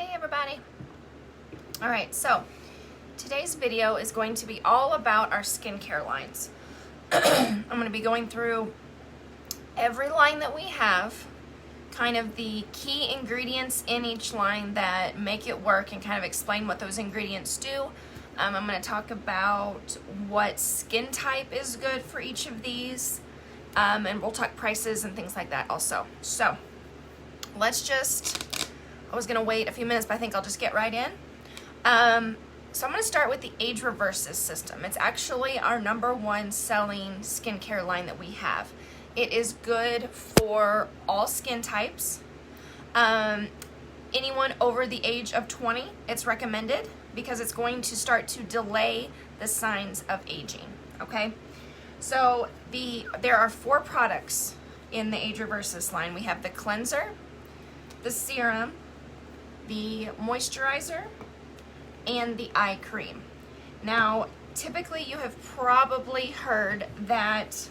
Hey everybody. All right, so today's video is going to be all about our skincare lines. I'm going to be going through every line that we have, kind of the key ingredients in each line that make it work, and kind of explain what those ingredients do. I'm going to talk about what skin type is good for each of these, and we'll talk prices and things like that also. So I was gonna wait a few minutes, but I think I'll just get right in. So I'm gonna start with the Age Reverses system. It's actually our #1 selling skincare line that we have. It is good for all skin types. Anyone over the age of 20, it's recommended because it's going to start to delay the signs of aging, okay? So there are 4 products in the Age Reverses line. We have the cleanser, the serum, the moisturizer, and the eye cream. Now, typically you have probably heard that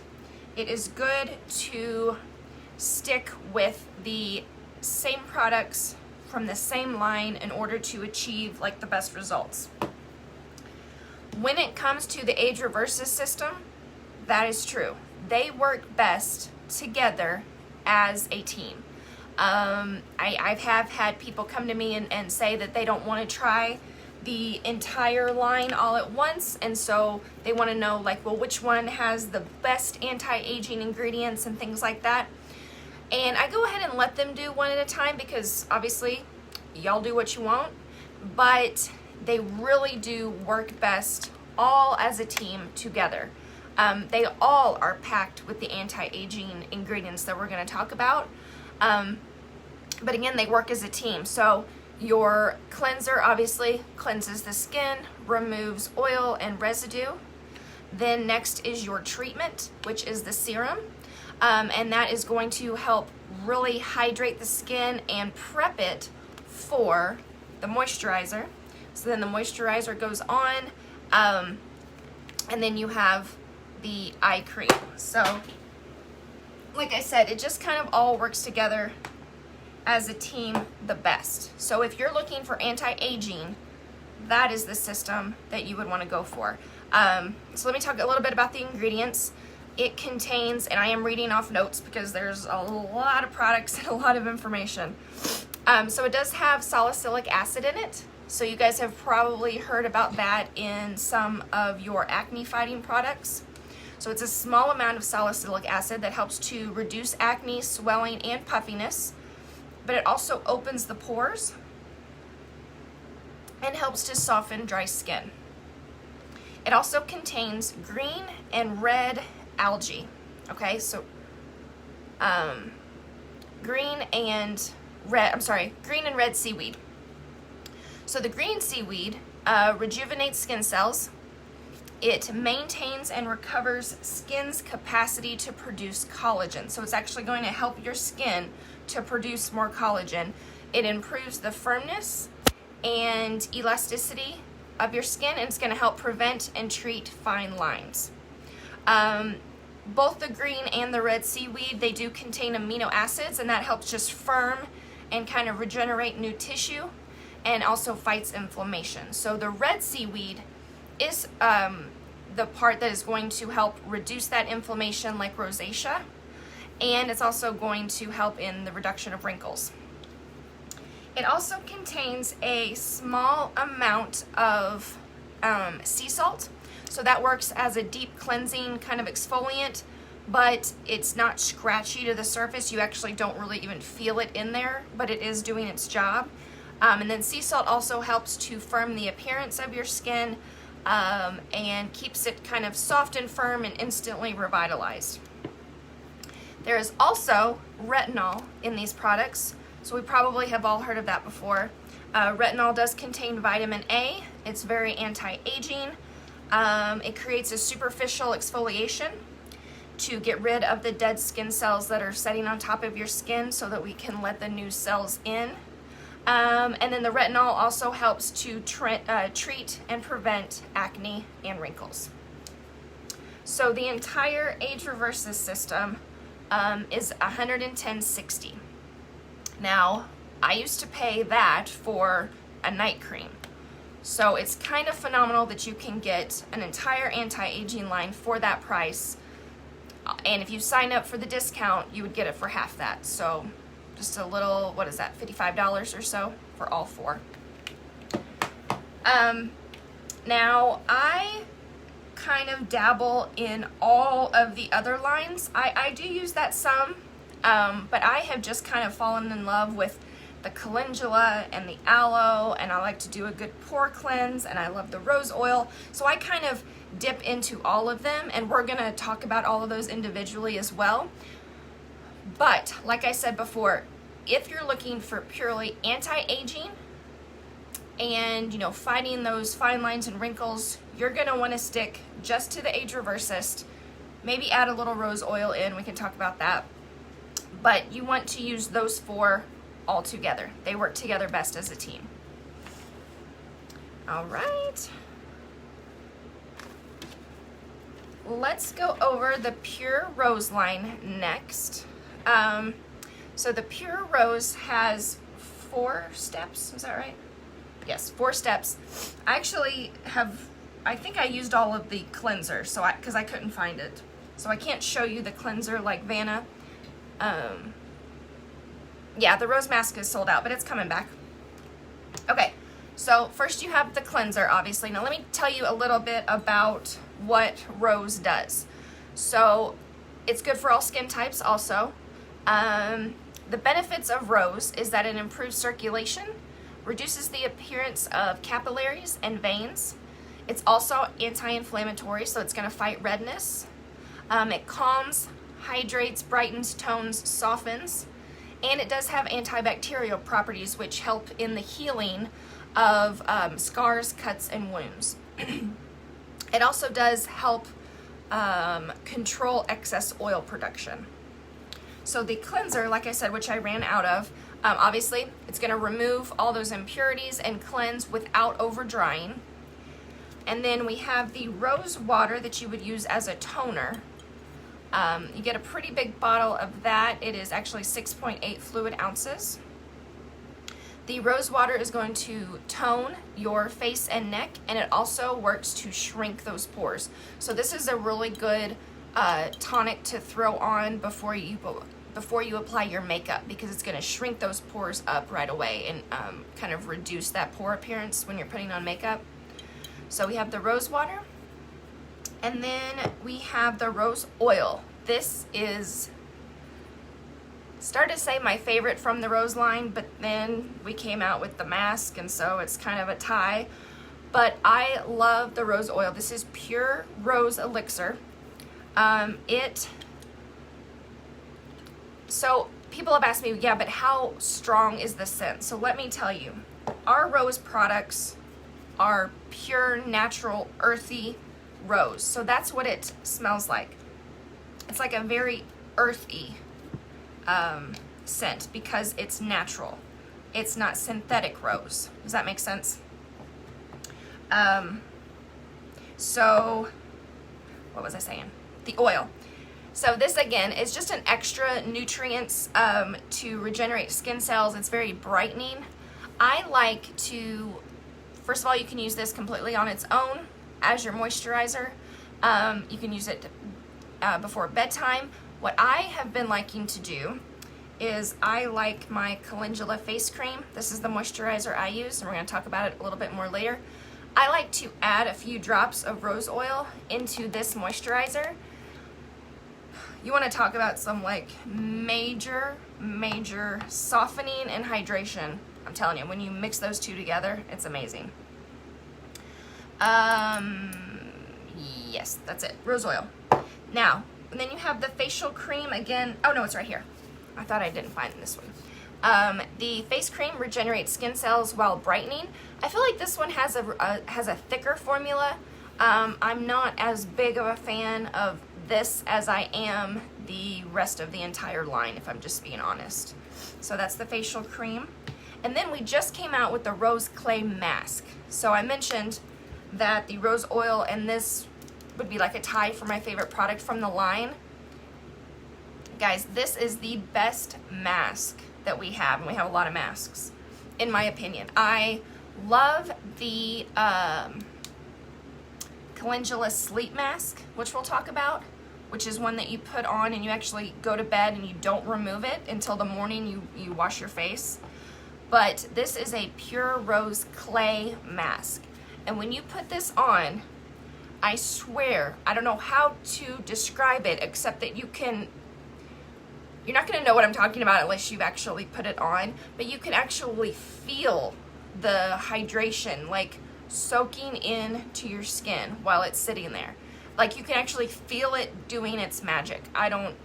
it is good to stick with the same products from the same line in order to achieve like the best results. When it comes to the Age Reverses system, that is true. They work best together as a team. I have had people come to me and say that they don't want to try the entire line all at once, and so they want to know, like, well, which one has the best anti-aging ingredients and things like that. And I go ahead and let them do one at a time because obviously y'all do what you want, but they really do work best all as a team together. They all are packed with the anti-aging ingredients that we're going to talk about. But again, they work as a team. So your cleanser obviously cleanses the skin, removes oil and residue. Then next is your treatment, which is the serum. And that is going to help really hydrate the skin and prep it for the moisturizer. So then the moisturizer goes on, and then you have the eye cream. So like I said, it just kind of all works together as a team the best. So if you're looking for anti-aging, that is the system that you would want to go for. So let me talk a little bit about the ingredients. It contains, and I am reading off notes because there's a lot of products and a lot of information. So it does have salicylic acid in it. So you guys have probably heard about that in some of your acne fighting products. So it's a small amount of salicylic acid that helps to reduce acne, swelling, and puffiness, but it also opens the pores and helps to soften dry skin. It also contains green and red algae. Okay, so green and red seaweed. So the green seaweed rejuvenates skin cells. It maintains and recovers skin's capacity to produce collagen. So it's actually going to help your skin to produce more collagen. It improves the firmness and elasticity of your skin, and it's going to help prevent and treat fine lines. Both the green and the red seaweed, they do contain amino acids, and that helps just firm and kind of regenerate new tissue, and also fights inflammation. So the red seaweed is the part that is going to help reduce that inflammation, like rosacea, and it's also going to help in the reduction of wrinkles. It also contains a small amount of sea salt, so that works as a deep cleansing kind of exfoliant, but it's not scratchy to the surface. You actually don't really even feel it in there, but it is doing its job. And then sea salt also helps to firm the appearance of your skin, and keeps it kind of soft and firm and instantly revitalized. There is also retinol in these products, so we probably have all heard of that before. Retinol does contain vitamin A. It's very anti-aging. It creates a superficial exfoliation to get rid of the dead skin cells that are setting on top of your skin so that we can let the new cells in. And then the retinol also helps to treat and prevent acne and wrinkles. So the entire Age Reverses system is $110.60. Now, I used to pay that for a night cream. So it's kind of phenomenal that you can get an entire anti-aging line for that price. And if you sign up for the discount, you would get it for half that. So just a little, what is that, $55 or so for all four. Now I kind of dabble in all of the other lines. I do use that some, but I have just kind of fallen in love with the Calendula and the aloe, and I like to do a good pore cleanse, and I love the rose oil. So I kind of dip into all of them, and we're gonna talk about all of those individually as well. But like I said before, if you're looking for purely anti-aging and, you know, fighting those fine lines and wrinkles, you're gonna wanna stick just to the Age Reversist. Maybe add a little rose oil in, we can talk about that. But you want to use those four all together. They work together best as a team. All right. Let's go over the Pure Rose line next. So the Pure Rose has 4 steps, is that right? Yes, 4 steps. I actually have, I think I used all of the cleanser, so because I couldn't find it. So I can't show you the cleanser like Vanna. Yeah, the rose mask is sold out, but it's coming back. Okay, so first you have the cleanser, obviously. Now let me tell you a little bit about what rose does. So it's good for all skin types also. The benefits of rose is that it improves circulation, reduces the appearance of capillaries and veins. It's also anti-inflammatory, so it's going to fight redness. It calms, hydrates, brightens, tones, softens. And it does have antibacterial properties which help in the healing of scars, cuts, and wounds. It also does help control excess oil production. So the cleanser, like I said, which I ran out of, obviously it's going to remove all those impurities and cleanse without over drying. And then we have the rose water that you would use as a toner. You get a pretty big bottle of that. It is actually 6.8 fluid ounces. The rose water is going to tone your face and neck, and it also works to shrink those pores. So this is a really good tonic to throw on before you apply your makeup, because it's going to shrink those pores up right away and kind of reduce that pore appearance when you're putting on makeup. So we have the rose water. And then we have the rose oil. This is, started to say my favorite from the rose line, but then we came out with the mask, and so it's kind of a tie. But I love the rose oil. This is Pure Rose Elixir. So people have asked me, yeah, but how strong is the scent? So let me tell you, our rose products are pure, natural, earthy rose. So that's what it smells like. It's like a very earthy scent because it's natural. It's not synthetic rose. Does that make sense? So what was I saying? The oil. So this again is just an extra nutrients to regenerate skin cells. It's very brightening. I like to, first of all, you can use this completely on its own as your moisturizer. You can use it before bedtime. What I have been liking to do is I like my Calendula face cream. This is the moisturizer I use, and we're going to talk about it a little bit more later. I like to add a few drops of rose oil into this moisturizer. You want to talk about some like major softening and hydration. I'm telling you, when you mix those two together, it's amazing. Yes, that's it. Rose oil. Now, and then you have the facial cream again. Oh no, it's right here. I thought I didn't find this one. The face cream regenerates skin cells while brightening. I feel like this one has a thicker formula. I'm not as big of a fan of this as I am the rest of the entire line, if I'm just being honest. So that's the facial cream. And then we just came out with the rose clay mask. So I mentioned that the rose oil and this would be like a tie for my favorite product from the line. Guys, this is the best mask that we have, and we have a lot of masks, in my opinion. I love the Calendula sleep mask, which we'll talk about, which is one that you put on and you actually go to bed and you don't remove it until the morning you wash your face. But this is a pure rose clay mask. And when you put this on, I swear, I don't know how to describe it except that you're not going to know what I'm talking about unless you've actually put it on, but you can actually feel the hydration like soaking into your skin while it's sitting there. Like you can actually feel it doing its magic. I don't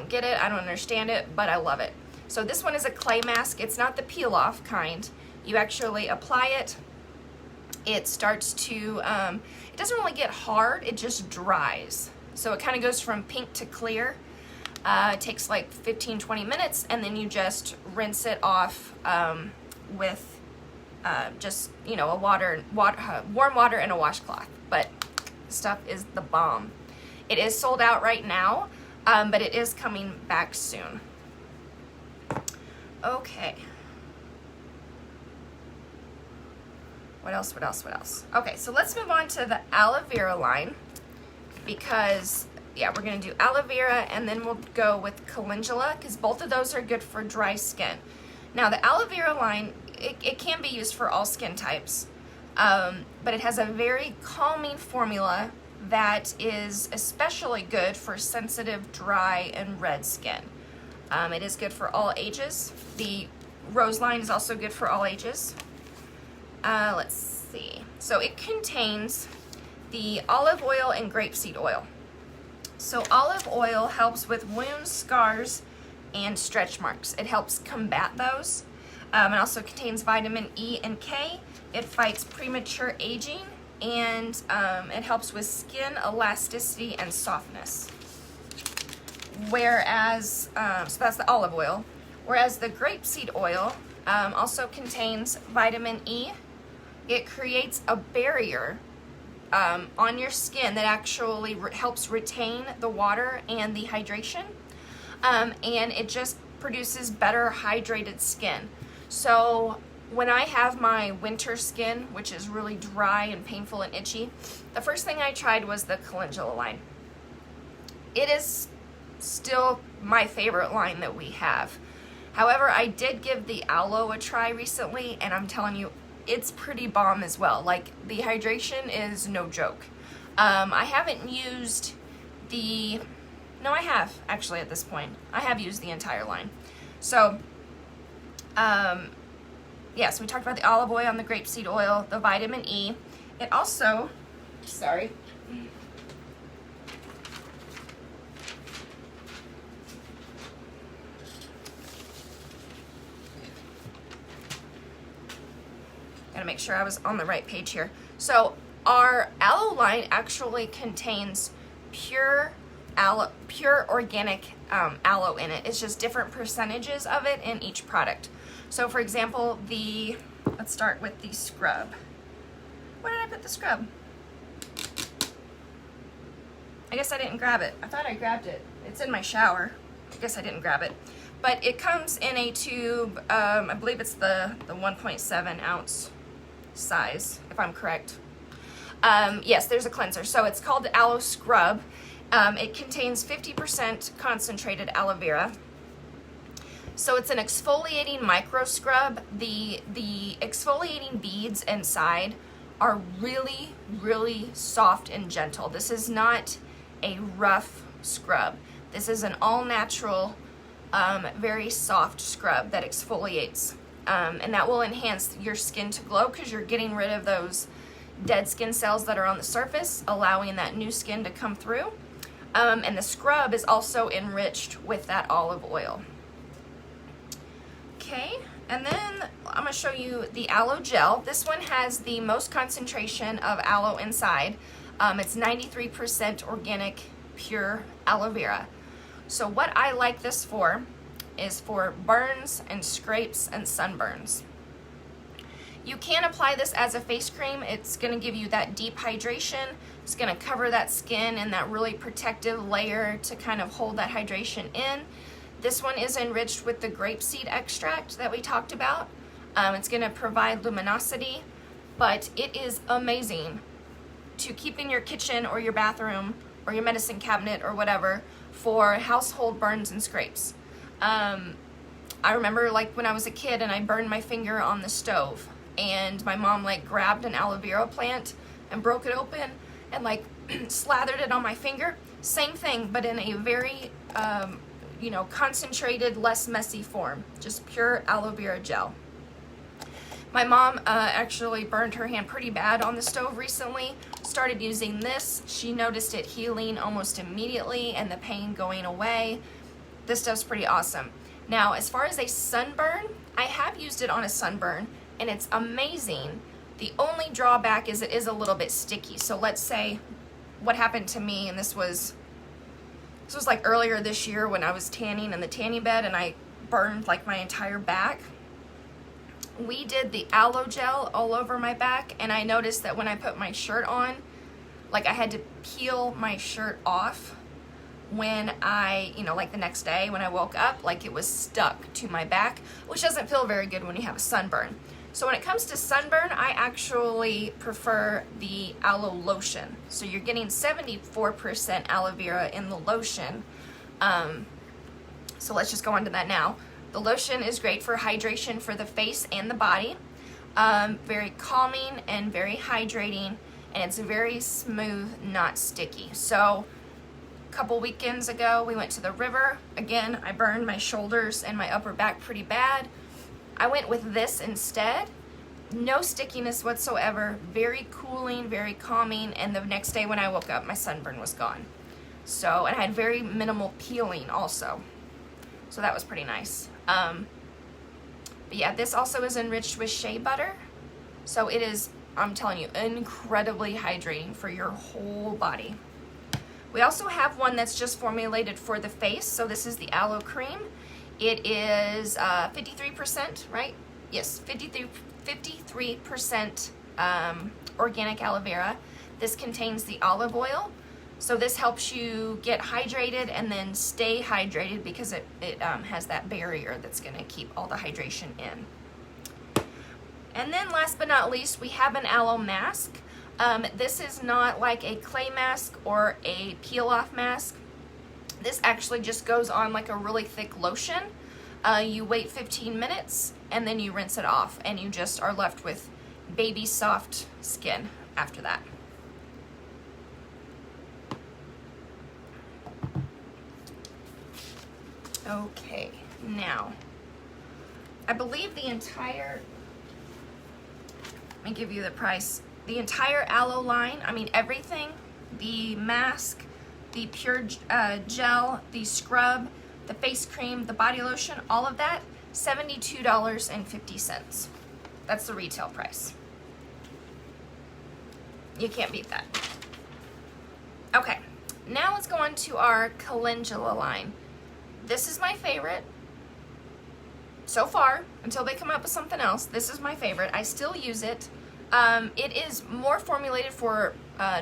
get it, I don't understand it, but I love it. So this one is a clay mask. It's not the peel off kind. You actually apply it. It starts to, it doesn't really get hard, it just dries. So it kind of goes from pink to clear. It takes like 15-20 minutes, and then you just rinse it off with just, you know, warm water and a washcloth. But stuff is the bomb. It is sold out right now, but it is coming back soon. Okay. What else? Okay, so let's move on to the Aloe Vera line, because, yeah, we're going to do Aloe Vera, and then we'll go with Calendula, because both of those are good for dry skin. Now, the Aloe Vera line, it can be used for all skin types, but it has a very calming formula that is especially good for sensitive, dry, and red skin. It is good for all ages. The Rose line is also good for all ages. Let's see. So it contains the olive oil and grapeseed oil. So olive oil helps with wounds, scars, and stretch marks. It helps combat those. It also contains vitamin E and K. It fights premature aging, and it helps with skin elasticity and softness. Whereas, so that's the olive oil. Whereas the grapeseed oil also contains vitamin E. It creates a barrier on your skin that actually helps retain the water and the hydration, and it just produces better hydrated skin. So when I have my winter skin, which is really dry and painful and itchy, the first thing I tried was the Calendula line. It is still my favorite line that we have. However, I did give the aloe a try recently, and I'm telling you, it's pretty bomb as well. Like, the hydration is no joke. I haven't used no, I have actually at this point. I have used the entire line. So, yeah, so we talked about the olive oil and the grapeseed oil, the vitamin E. It also, sorry. Gotta make sure I was on the right page here. So our aloe line actually contains pure organic aloe in it. It's just different percentages of it in each product. So for example, let's start with the scrub. Where did I put the scrub? I guess I didn't grab it. I thought I grabbed it. It's in my shower. I guess I didn't grab it. But it comes in a tube, I believe it's the 1.7 ounce size, if I'm correct. Yes, there's a cleanser. So it's called the Aloe Scrub. It contains 50% concentrated aloe vera. So it's an exfoliating micro scrub. The exfoliating beads inside are really, really soft and gentle. This is not a rough scrub. This is an all-natural, very soft scrub that exfoliates. And that will enhance your skin to glow because you're getting rid of those dead skin cells that are on the surface, allowing that new skin to come through. And the scrub is also enriched with that olive oil. Okay, and then I'm going to show you the aloe gel. This one has the most concentration of aloe inside. It's 93% organic, pure aloe vera. So what I like this for is for burns and scrapes and sunburns. You can apply this as a face cream. It's going to give you that deep hydration. It's going to cover that skin in that really protective layer to kind of hold that hydration in. This one is enriched with the grapeseed extract that we talked about. It's going to provide luminosity, but it is amazing to keep in your kitchen or your bathroom or your medicine cabinet or whatever for household burns and scrapes. I remember like when I was a kid and I burned my finger on the stove, and my mom like grabbed an aloe vera plant and broke it open and like slathered it on my finger. Same thing, but in a very you know, concentrated, less messy form, just pure aloe vera gel. My mom actually burned her hand pretty bad on the stove recently, started using this. She noticed it healing almost immediately and the pain going away. This stuff's pretty awesome. Now, as far as a sunburn, I have used it on a sunburn and it's amazing. The only drawback is it is a little bit sticky. So let's say what happened to me, and this was like earlier this year when I was tanning in the tanning bed and I burned like my entire back. We did the aloe gel all over my back, and I noticed that when I put my shirt on, like I had to peel my shirt off when I, you know, like the next day when I woke up, like it was stuck to my back, which doesn't feel very good when you have a sunburn. So when it comes to sunburn, I actually prefer the aloe lotion. So you're getting 74% aloe vera in the lotion. So let's just go on to that now. The lotion is great for hydration for the face and the body. Very calming and very hydrating, and it's very smooth, not sticky. So a couple weekends ago, we went to the river. Again, I burned my shoulders and my upper back pretty bad. I went with this instead. No stickiness whatsoever, very cooling, very calming, and the next day when I woke up, my sunburn was gone. So, and I had very minimal peeling also. So that was pretty nice. But yeah, this also is enriched with shea butter. So it is, I'm telling you, incredibly hydrating for your whole body. We also have one that's just formulated for the face. So this is the aloe cream. It is 53%, right? Yes, 53% organic aloe vera. This contains the olive oil. So this helps you get hydrated and then stay hydrated because it has that barrier that's going to keep all the hydration in. And then last but not least, we have an aloe mask. This is not like a clay mask or a peel-off mask. This actually just goes on like a really thick lotion. You wait 15 minutes and then you rinse it off, and you just are left with baby soft skin after that. Okay, now, I believe the entire, let me give you the price, the entire aloe line, I mean everything, the mask, the pure gel, the scrub, the face cream, the body lotion, all of that, $72.50. That's the retail price. You can't beat that. Okay, now let's go on to our Calendula line. This is my favorite so far, until they come up with something else. This is my favorite. I still use it. It is more formulated for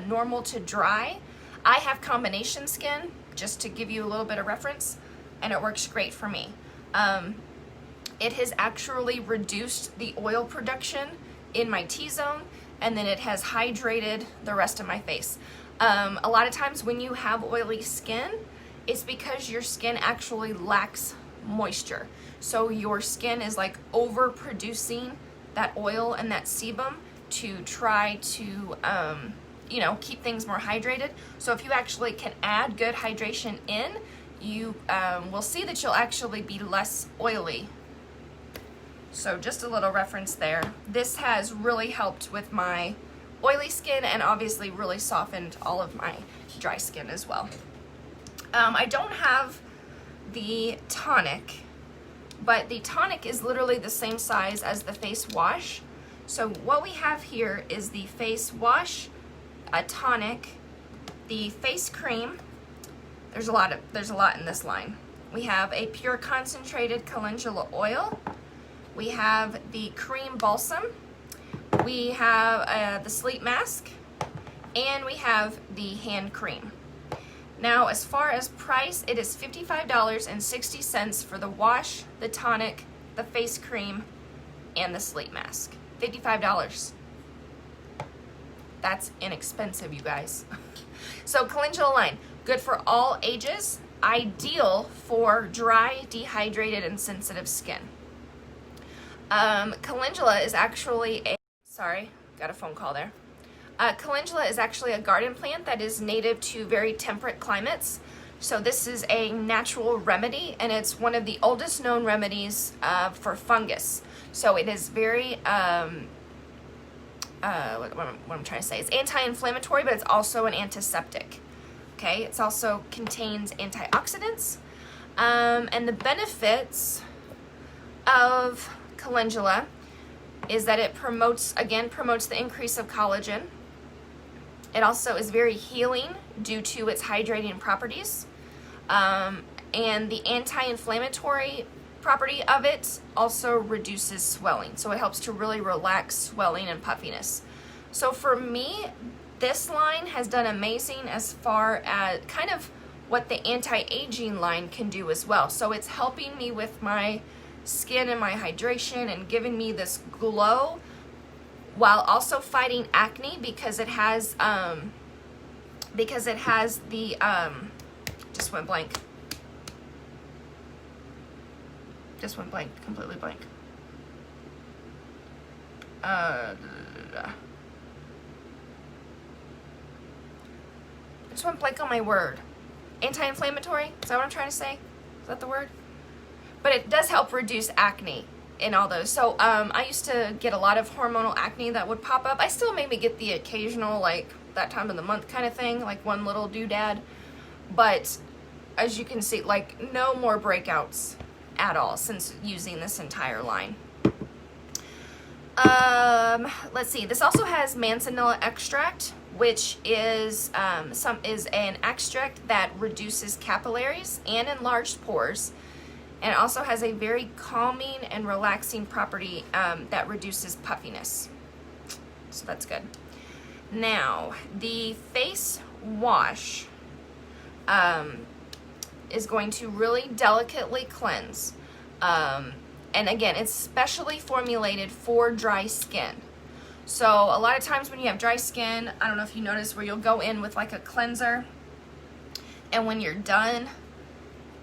normal to dry. I have combination skin, just to give you a little bit of reference, and it works great for me. It has actually reduced the oil production in my T-zone, and then it has hydrated the rest of my face. A lot of times when you have oily skin, it's because your skin actually lacks moisture. So your skin is like overproducing that oil and that sebum to try to, you know, keep things more hydrated. So if you actually can add good hydration in, you will see that you'll actually be less oily. So just a little reference there. This has really helped with my oily skin and obviously really softened all of my dry skin as well. I don't have the tonic, but the tonic is literally the same size as the face wash. So what we have here is the face wash, a tonic, the face cream. There's a lot in this line. We have a pure concentrated calendula oil. We have the cream balsam. We have the sleep mask, and we have the hand cream. Now, as far as price, it is $55.60 for the wash, the tonic, the face cream, and the sleep mask. $55. That's inexpensive, you guys. So Calendula line, good for all ages, ideal for dry, dehydrated, and sensitive skin. Calendula is actually sorry, got a phone call there. Calendula is actually a garden plant that is native to very temperate climates. So this is a natural remedy, and it's one of the oldest known remedies for fungus. So it is very, what I'm trying to say, it's anti-inflammatory, but it's also an antiseptic. Okay, it also contains antioxidants. And the benefits of calendula is that it promotes the increase of collagen. It also is very healing due to its hydrating properties. And the anti-inflammatory property of it also reduces swelling. So it helps to really relax swelling and puffiness. So for me, this line has done amazing as far as kind of what the anti-aging line can do as well. So it's helping me with my skin and my hydration and giving me this glow while also fighting acne because it has the just went blank. Just went blank, completely blank. Just went blank on my word. Anti-inflammatory? Is that what I'm trying to say? Is that the word? But it does help reduce acne in all those. So I used to get a lot of hormonal acne that would pop up. I still maybe get the occasional, like that time of the month kind of thing, like one little doodad. But as you can see, like no more breakouts at all since using this entire line. Let's see. This also has manzanilla extract, which is an extract that reduces capillaries and enlarged pores, and it also has a very calming and relaxing property that reduces puffiness. So that's good. Now, the face wash is going to really delicately cleanse. And again, it's specially formulated for dry skin. So a lot of times when you have dry skin, I don't know if you notice where you'll go in with like a cleanser, and when you're done,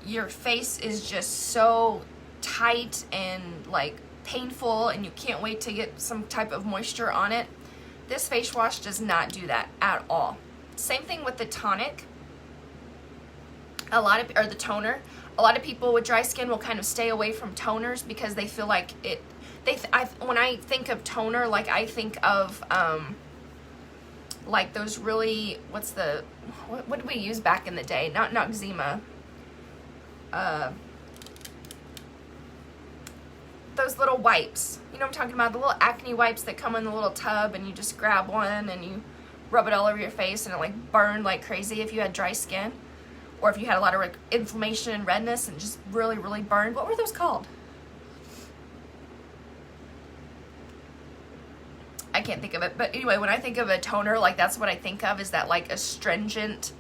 your face is just so tight and like painful, and you can't wait to get some type of moisture on it. This face wash does not do that at all. Same thing with the tonic. Or the toner. A lot of people with dry skin will kind of stay away from toners because they feel like it. When I think of toner, like I think of like those really, what did we use back in the day? Not Noxzema. Those little wipes. You know what I'm talking about? The little acne wipes that come in the little tub, and you just grab one and you rub it all over your face, and it like burned like crazy if you had dry skin. Or if you had a lot of inflammation and redness and just really, really burned. What were those called? I can't think of it. But anyway, when I think of a toner, like that's what I think of, is that like astringent,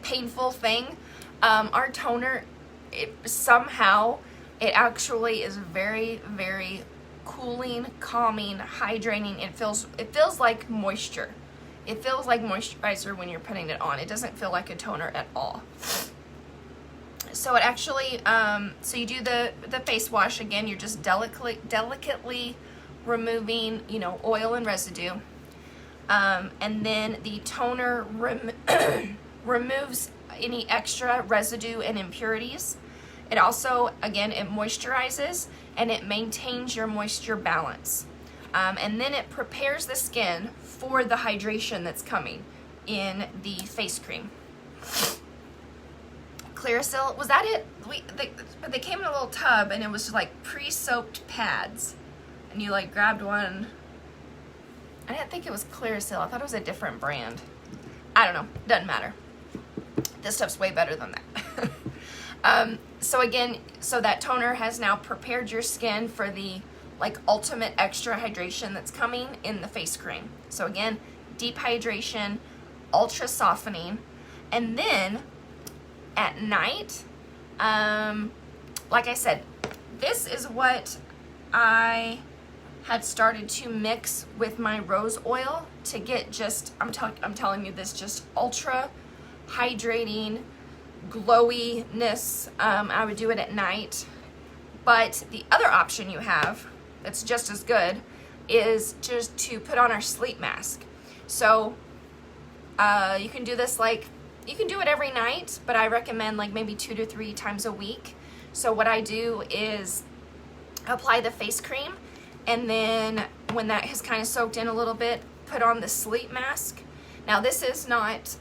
painful thing. Our toner, it actually is very, very cooling, calming, hydrating. It feels like moisture. It feels like moisturizer when you're putting it on. It doesn't feel like a toner at all. So it actually, so you do the face wash. Again, you're just delicately removing, oil and residue. And then the toner removes any extra residue and impurities. It also, again, it moisturizes and it maintains your moisture balance. And then it prepares the skin for the hydration that's coming in the face cream. Clearasil, was that it? They came in a little tub, and it was just like pre-soaked pads, and you like grabbed one. I didn't think it was Clearasil. I thought it was a different brand. I don't know. Doesn't matter. This stuff's way better than that. So again, that toner has now prepared your skin for the like ultimate extra hydration that's coming in the face cream. So again, deep hydration, ultra softening. And then at night, like I said, this is what I had started to mix with my rose oil to get just, I'm telling you this, just ultra hydrating glowiness. I would do it at night. But the other option you have that's just as good is just to put on our sleep mask. So you can do this, like, you can do it every night, but I recommend like maybe 2 to 3 times a week. So what I do is apply the face cream, and then when that has kind of soaked in a little bit, put on the sleep mask. Now this is not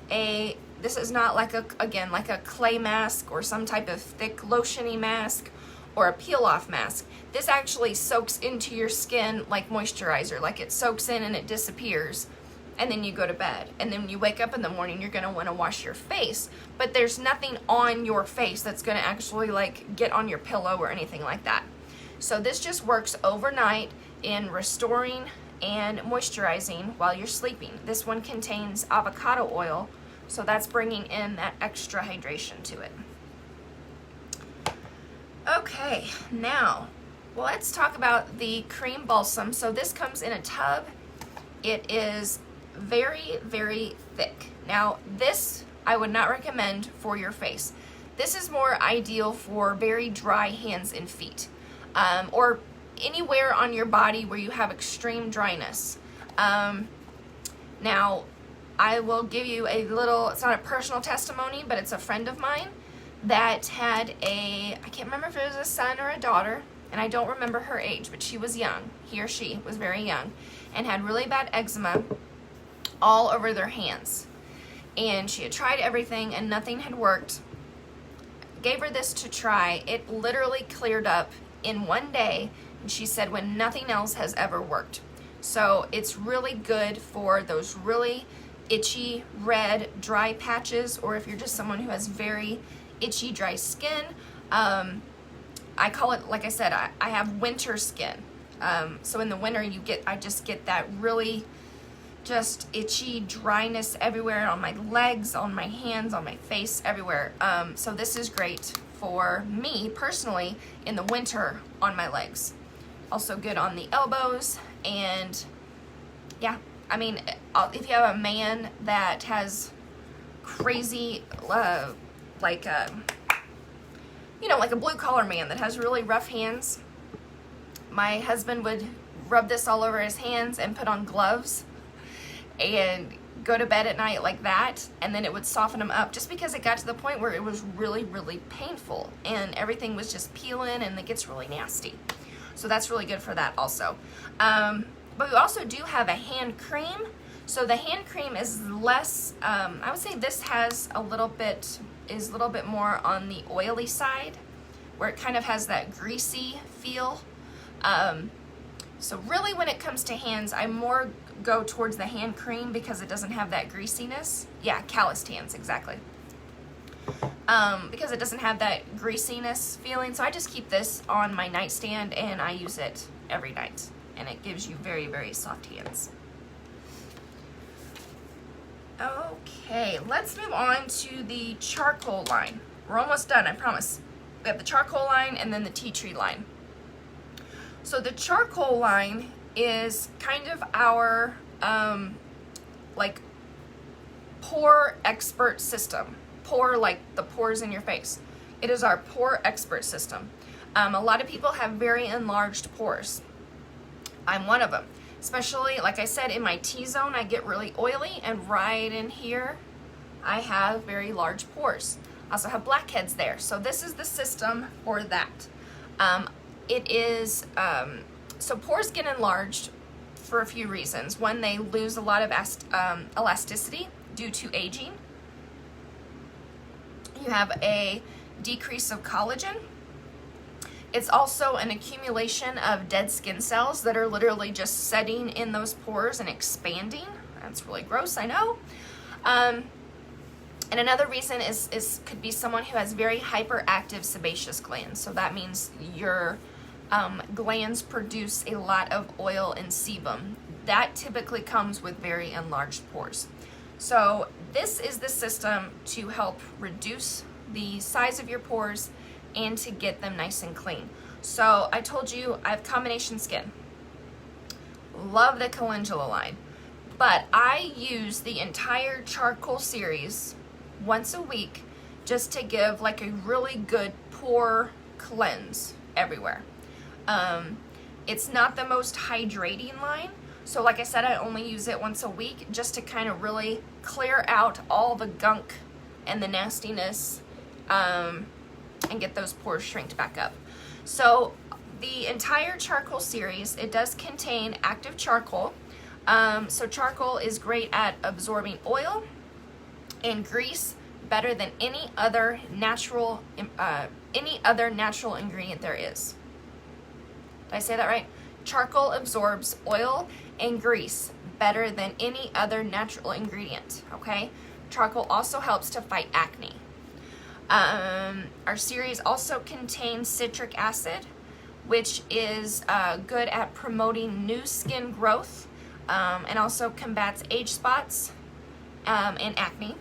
like a clay mask or some type of thick lotiony mask or a peel off mask. This actually soaks into your skin like moisturizer, like it soaks in and it disappears, and then you go to bed. And then when you wake up in the morning, you're gonna wanna wash your face, but there's nothing on your face that's gonna actually like get on your pillow or anything like that. So this just works overnight in restoring and moisturizing while you're sleeping. This one contains avocado oil, so that's bringing in that extra hydration to it. Okay, now let's talk about the cream balsam. So this comes in a tub. It is very, very thick. Now this I would not recommend for your face. This is more ideal for very dry hands and feet, or anywhere on your body where you have extreme dryness. Now I will give you a little, it's not a personal testimony, but it's a friend of mine that had I can't remember if it was a son or a daughter, and I don't remember her age, but she was young. He or she was very young and had really bad eczema all over their hands. And she had tried everything and nothing had worked. Gave her this to try. It literally cleared up in one day, and she said when nothing else has ever worked. So it's really good for those really itchy, red, dry patches, or if you're just someone who has very itchy, dry skin. I call it, like I said, I have winter skin. So in the winter I just get that really just itchy dryness everywhere on my legs, on my hands, on my face, everywhere. So this is great for me personally in the winter on my legs. Also good on the elbows, and yeah, I mean, if you have a man that has crazy, like a blue collar man that has really rough hands, my husband would rub this all over his hands and put on gloves and go to bed at night like that, and then it would soften him up, just because it got to the point where it was really, really painful and everything was just peeling and it gets really nasty. So that's really good for that also. But we also do have a hand cream. So the hand cream is less, I would say this is a little bit more on the oily side, where it kind of has that greasy feel. So really when it comes to hands, I more go towards the hand cream because it doesn't have that greasiness. Yeah, calloused hands, exactly. Because it doesn't have that greasiness feeling. So I just keep this on my nightstand and I use it every night. And it gives you very, very soft hands. Okay, let's move on to the charcoal line. We're almost done, I promise. We have the charcoal line and then the tea tree line. So the charcoal line is kind of our like pore expert system. Pore, like the pores in your face. It is our pore expert system. A lot of people have very enlarged pores. I'm one of them. Especially, like I said, in my T-zone, I get really oily, and right in here, I have very large pores. I also have blackheads there. So this is the system for that. So pores get enlarged for a few reasons. One, they lose a lot of elasticity due to aging. You have a decrease of collagen. It's also an accumulation of dead skin cells that are literally just setting in those pores and expanding. That's really gross, I know. And another reason could be someone who has very hyperactive sebaceous glands. So that means your glands produce a lot of oil and sebum that typically comes with very enlarged pores. So this is the system to help reduce the size of your pores and to get them nice and clean. So I told you I have combination skin. Love the Calendula line, but I use the entire charcoal series once a week just to give like a really good pore cleanse everywhere. It's not the most hydrating line, so like I said, I only use it once a week just to kind of really clear out all the gunk and the nastiness, and get those pores shrinked back up. So the entire charcoal series, it does contain active charcoal. So charcoal is great at absorbing oil and grease better than any other natural ingredient there is. Did I say that right? Charcoal absorbs oil and grease better than any other natural ingredient, okay? Charcoal also helps to fight acne. Our series also contains citric acid, which is good at promoting new skin growth, and also combats age spots and acne.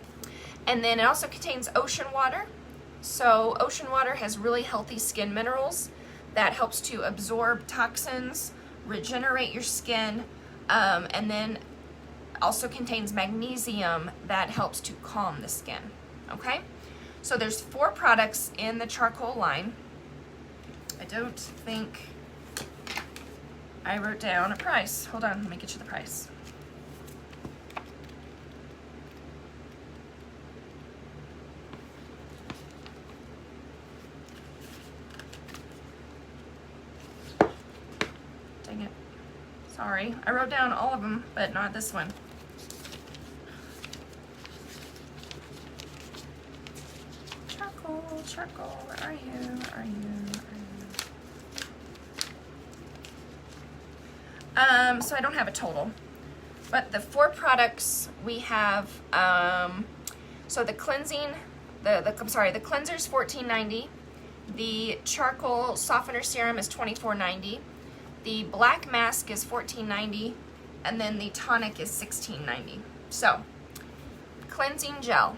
And then it also contains ocean water. So ocean water has really healthy skin minerals that helps to absorb toxins, regenerate your skin, and then also contains magnesium that helps to calm the skin, okay? So there's 4 products in the charcoal line. I don't think I wrote down a price. Hold on, let me get you the price. Dang it. Sorry, I wrote down all of them, but not this one. Charcoal, where are you? So I don't have a total, but the 4 products we have, so the cleansing, the cleanser is $14.90, the charcoal softener serum is $24.90, the black mask is $14.90, and then the tonic is $16.90. So cleansing gel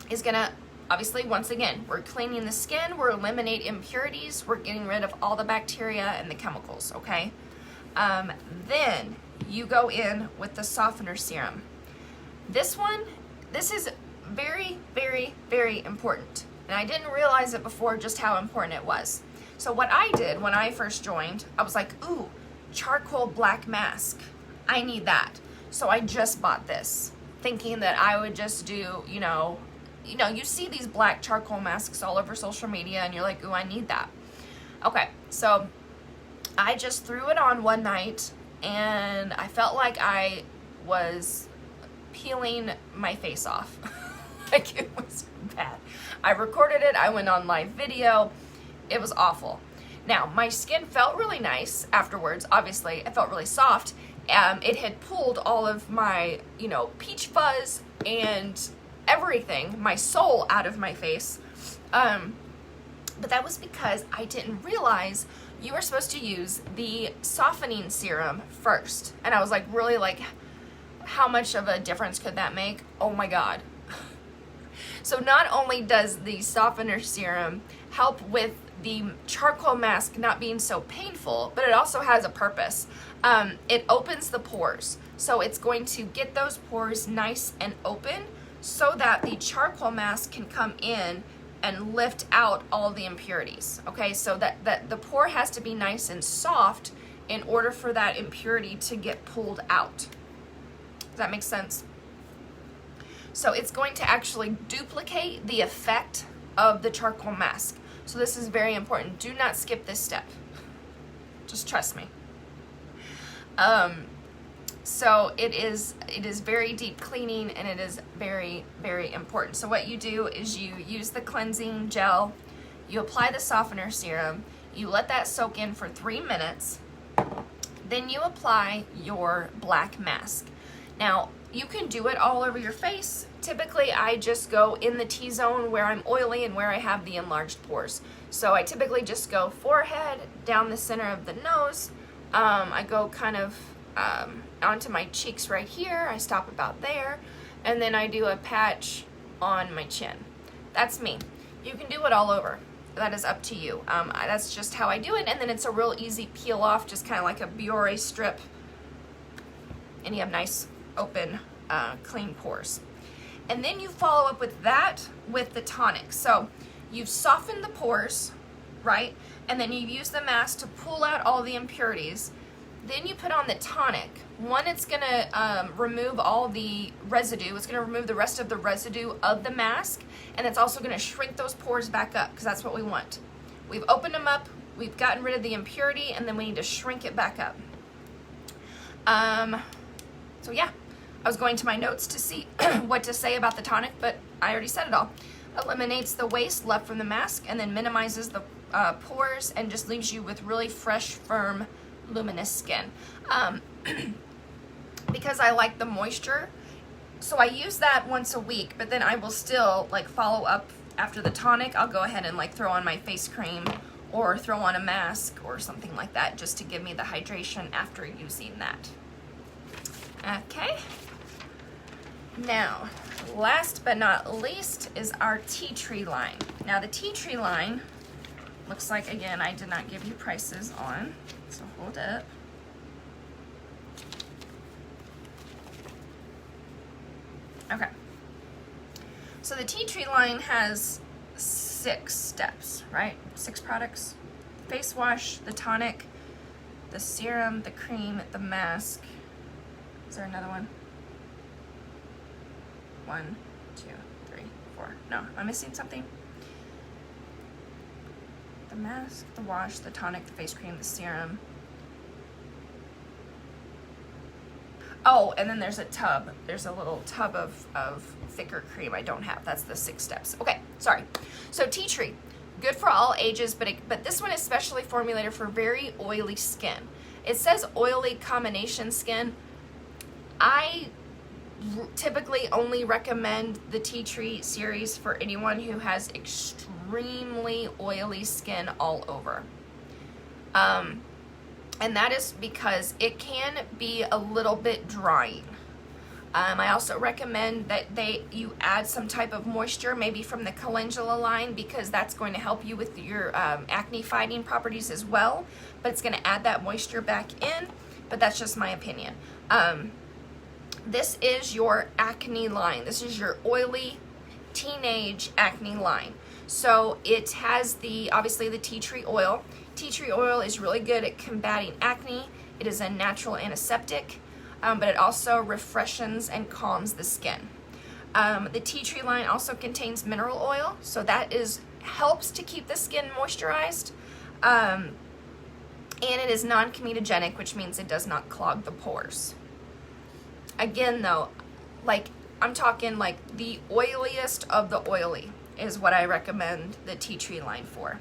is gonna, obviously, once again, we're cleaning the skin, we're eliminating impurities, we're getting rid of all the bacteria and the chemicals, okay? Then you go in with the softener serum. This is very, very, very important. And I didn't realize it before just how important it was. So what I did when I first joined, I was like, ooh, charcoal black mask. I need that. So I just bought this, thinking that I would just do, you see these black charcoal masks all over social media and you're like, ooh, I need that. Okay, so I just threw it on one night and I felt like I was peeling my face off. Like, it was bad. I recorded it, I went on live video. It was awful. Now, my skin felt really nice afterwards. Obviously, it felt really soft. It had pulled all of my, peach fuzz and everything, my soul, out of my face. But that was because I didn't realize you were supposed to use the softening serum first. And I was like, really, how much of a difference could that make? Oh my God. So not only does the softener serum help with the charcoal mask not being so painful, but it also has a purpose. It opens the pores. So it's going to get those pores nice and open so that the charcoal mask can come in and lift out all the impurities. Okay, so that the pore has to be nice and soft in order for that impurity to get pulled out. Does that make sense? So it's going to actually duplicate the effect of the charcoal mask. So this is very important. Do not skip this step. Just trust me. So it is very deep cleaning and it is very, very important. So what you do is you use the cleansing gel, you apply the softener serum, you let that soak in for 3 minutes, then you apply your black mask. Now, you can do it all over your face. Typically, I just go in the T-zone where I'm oily and where I have the enlarged pores. So I typically just go forehead, down the center of the nose. I go kind of onto my cheeks right here. I stop about there, and then I do a patch on my chin. That's me. You can do it all over. That is up to you. That's just how I do it, and then it's a real easy peel off, just kind of like a Biore strip, and you have nice open clean pores. And then you follow up with that with the tonic. So you've softened the pores, right? And then you use the mask to pull out all the impurities. Then you put on the tonic. One, it's gonna remove all the residue. It's gonna remove the rest of the residue of the mask, and it's also gonna shrink those pores back up, because that's what we want. We've opened them up, we've gotten rid of the impurity, and then we need to shrink it back up. So yeah, I was going to my notes to see what to say about the tonic, but I already said it all. Eliminates the waste left from the mask, and then minimizes the pores, and just leaves you with really fresh, firm, luminous skin. Because I like the moisture, so I use that once a week, but then I will still like follow up after the tonic. I'll go ahead and like throw on my face cream or throw on a mask or something like that, just to give me the hydration after using that. Okay, now last but not least is our tea tree line. Now the tea tree line looks like, again, I did not give you prices on, so hold up. Okay, so the tea tree line has 6 steps, right? 6 products: face wash, the tonic, the serum, the cream, the mask. Is there another one? 1, 2, 3, 4. No, am I missing something? The mask, the wash, the tonic, the face cream, the serum. Oh, and then there's a tub. There's a little tub of thicker cream I don't have. That's the 6 steps. Okay, sorry. So tea tree, good for all ages, but this one is specially formulated for very oily skin. It says oily combination skin. I typically only recommend the tea tree series for anyone who has extremely oily skin all over. And that is because it can be a little bit drying. I also recommend that you add some type of moisture, maybe from the Calendula line, because that's going to help you with your acne fighting properties as well. But it's going to add that moisture back in, but that's just my opinion. This is your acne line. This is your oily teenage acne line. So it has obviously the tea tree oil. Tea tree oil is really good at combating acne. It is a natural antiseptic, but it also refreshes and calms the skin. The tea tree line also contains mineral oil, so that helps to keep the skin moisturized. And it is non-comedogenic, which means it does not clog the pores. Again though, like I'm talking like the oiliest of the oily is what I recommend the tea tree line for.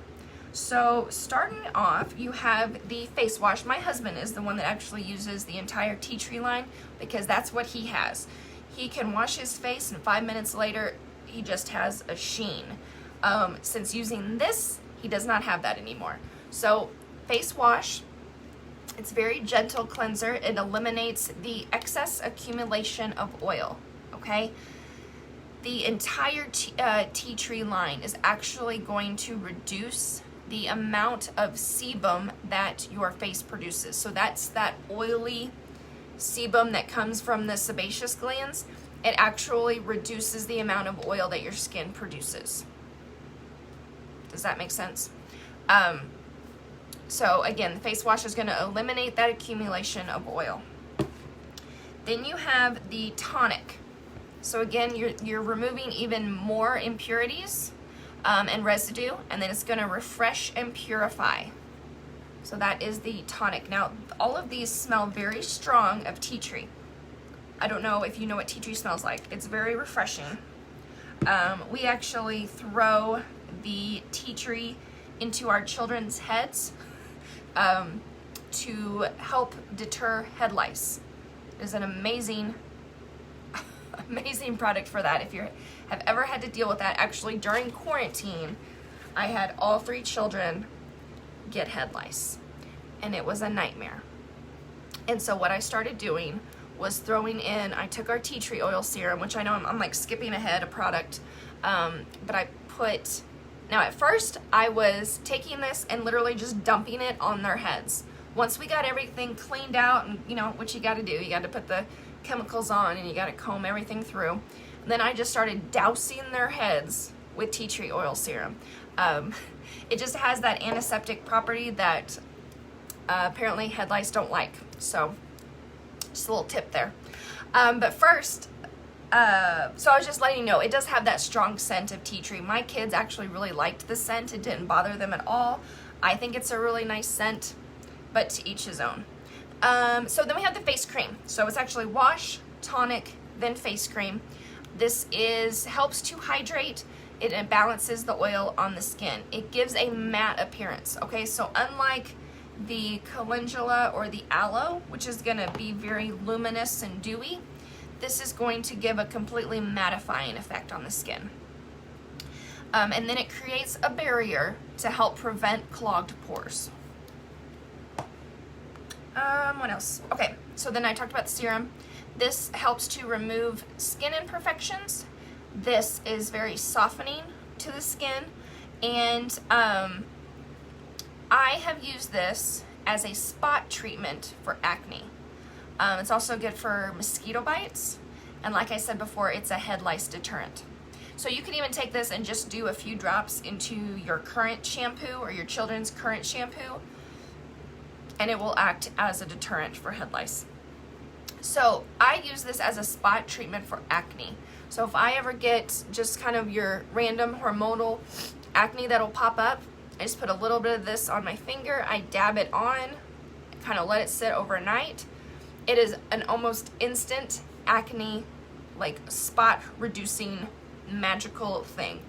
So starting off, you have the face wash. My husband is the one that actually uses the entire tea tree line, because that's what he has. He can wash his face and 5 minutes later, he just has a sheen. Since using this, he does not have that anymore. So face wash, it's very gentle cleanser. It eliminates the excess accumulation of oil, okay? The entire tea tree line is actually going to reduce the amount of sebum that your face produces. So that's that oily sebum that comes from the sebaceous glands. It actually reduces the amount of oil that your skin produces. Does that make sense? So again, the face wash is going to eliminate that accumulation of oil. Then you have the tonic. So again, you're removing even more impurities and residue, and then it's going to refresh and purify. So that is the tonic. Now, all of these smell very strong of tea tree. I don't know if you know what tea tree smells like. It's very refreshing. We actually throw the tea tree into our children's heads to help deter head lice. It is an amazing product for that. If you have ever had to deal with that, actually during quarantine, I had all 3 children get head lice, and it was a nightmare. And so what I started doing was throwing in, I took our tea tree oil serum, which I know I'm like skipping ahead a product, but I put, now at first I was taking this and literally just dumping it on their heads. Once we got everything cleaned out, and you know what you got to do, you got to put the chemicals on and you got to comb everything through. And then I just started dousing their heads with tea tree oil serum. It just has that antiseptic property that apparently head lice don't like. So just a little tip there. But first, so I was just letting you know, it does have that strong scent of tea tree. My kids actually really liked the scent. It didn't bother them at all. I think it's a really nice scent, but to each his own. So then we have the face cream. So it's actually wash, tonic, then face cream. This helps to hydrate. It balances the oil on the skin. It gives a matte appearance, okay? So unlike the Calendula or the Aloe, which is gonna be very luminous and dewy, this is going to give a completely mattifying effect on the skin. And then it creates a barrier to help prevent clogged pores. What else? Okay, so then I talked about the serum. This helps to remove skin imperfections. This is very softening to the skin, and I have used this as a spot treatment for acne. It's also good for mosquito bites, and like I said before, it's a head lice deterrent. So you can even take this and just do a few drops into your current shampoo or your children's current shampoo, and it will act as a deterrent for head lice. So I use this as a spot treatment for acne. So if I ever get just kind of your random hormonal acne that'll pop up, I just put a little bit of this on my finger, I dab it on, kind of let it sit overnight. It is an almost instant acne, like spot reducing magical thing.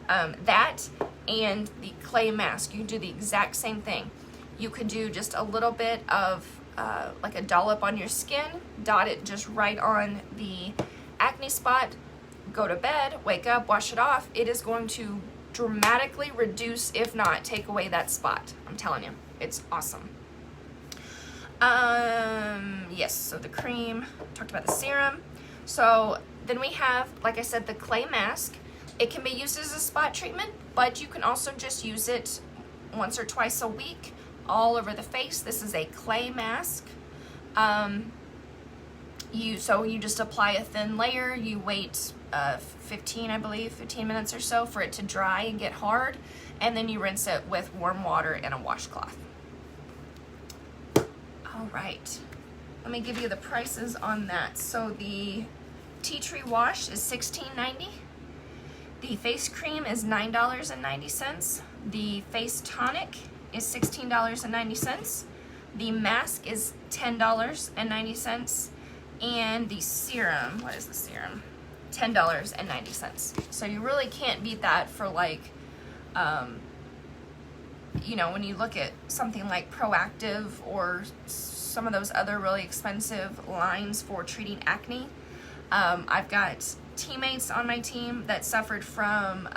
That and the clay mask, you can do the exact same thing. You could do just a little bit of like a dollop on your skin, dot it just right on the acne spot, go to bed, wake up, wash it off. It is going to dramatically reduce, if not take away that spot. I'm telling you, it's awesome. Yes, so the cream, talked about the serum. So then we have, like I said, the clay mask. It can be used as a spot treatment, but you can also just use it once or twice a week all over the face. This is a clay mask. So you just apply a thin layer, you wait 15 minutes or so for it to dry and get hard, and then you rinse it with warm water and a washcloth. All right, let me give you the prices on that. So the tea tree wash is $16.90. The face cream is $9.90. The face tonic is $16.90. The mask is $10.90. And the serum, what is the serum? $10.90. So you really can't beat that for like, you know, when you look at something like Proactive or some of those other really expensive lines for treating acne. I've got teammates on my team that suffered from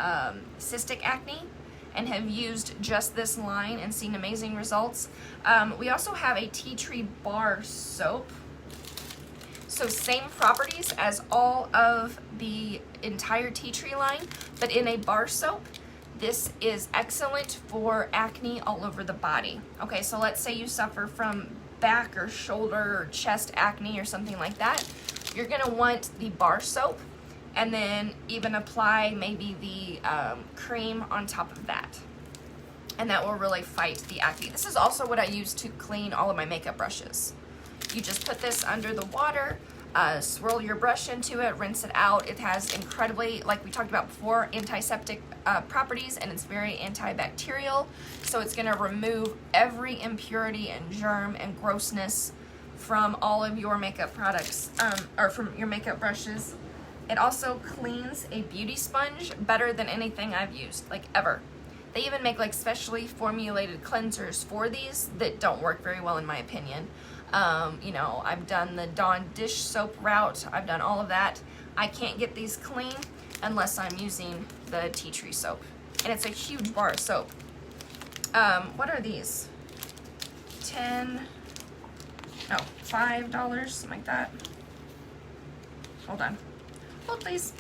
cystic acne and have used just this line and seen amazing results. We also have a tea tree bar soap. So same properties as all of the entire tea tree line, but in a bar soap. This is excellent for acne all over the body. Okay, so let's say you suffer from back or shoulder or chest acne or something like that. You're gonna want the bar soap and then even apply maybe the cream on top of that. And that will really fight the acne. This is also what I use to clean all of my makeup brushes. You just put this under the water, swirl your brush into it, rinse it out. It has incredibly, like we talked about before, antiseptic properties, and it's very antibacterial. So it's gonna remove every impurity and germ and grossness from all of your makeup products, or from your makeup brushes. It also cleans a beauty sponge better than anything I've used, like ever. They even make like specially formulated cleansers for these that don't work very well in my opinion. You know, I've done the Dawn dish soap route. I've done all of that. I can't get these clean unless I'm using the tea tree soap. And it's a huge bar of soap. What are these? 10, No, $5, something like that. Hold on. Hold, please.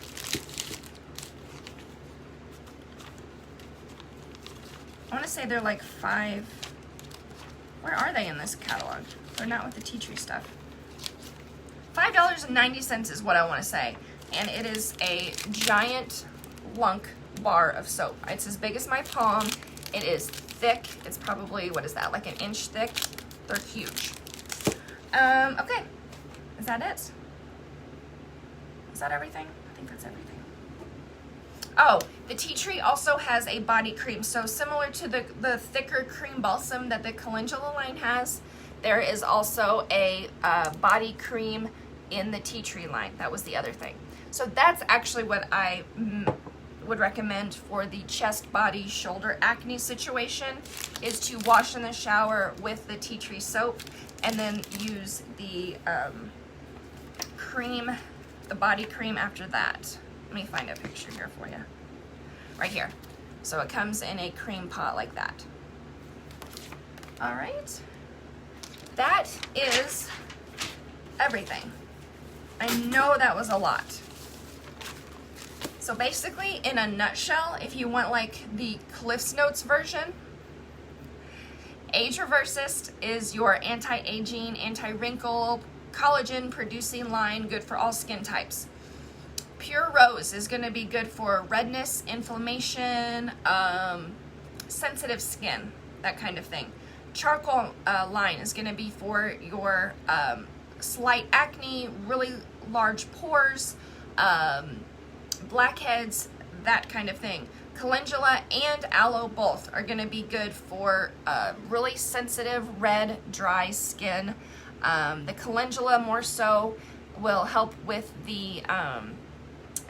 I want to say they're like $5. Where are they in this catalog? They're not with the tea tree stuff. $5.90 is what I want to say. And it is a giant lunk bar of soap. It's as big as my palm. It is thick. It's probably, what is that, like an inch thick? They're huge. Okay. Is that it? Is that everything? I think that's everything. Oh, the tea tree also has a body cream. So similar to the thicker cream balsam that the Calendula line has, there is also a body cream in the tea tree line. That was the other thing. So that's actually what I would recommend for the chest, body, shoulder acne situation, is to wash in the shower with the tea tree soap and then use the cream, the body cream after that. Let me find a picture here for you. Right here. So it comes in a cream pot like that. All right. That is everything. I know that was a lot. So basically, in a nutshell, if you want like the Cliff's Notes version, Age Reversist is your anti-aging, anti-wrinkle, collagen-producing line, good for all skin types. Pure Rose is going to be good for redness, inflammation, sensitive skin, that kind of thing. Charcoal line is going to be for your slight acne, really large pores, blackheads, that kind of thing. Calendula and aloe both are going to be good for really sensitive, red, dry skin. The calendula more so will help with the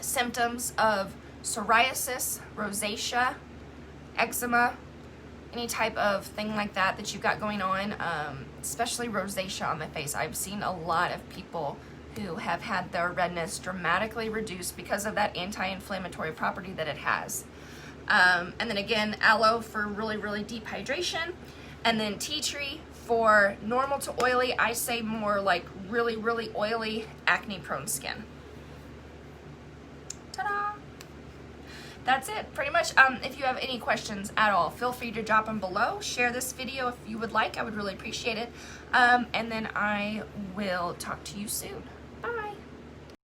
symptoms of psoriasis, rosacea, eczema, any type of thing like that that you've got going on, especially rosacea on the face. I've seen a lot of people who have had their redness dramatically reduced because of that anti-inflammatory property that it has. And then again, aloe for really, really deep hydration. And then tea tree for normal to oily. I say more like really, really oily, acne-prone skin. Ta-da! That's it, pretty much. If you have any questions at all, feel free to drop them below. Share this video if you would like. I would really appreciate it. And then I will talk to you soon.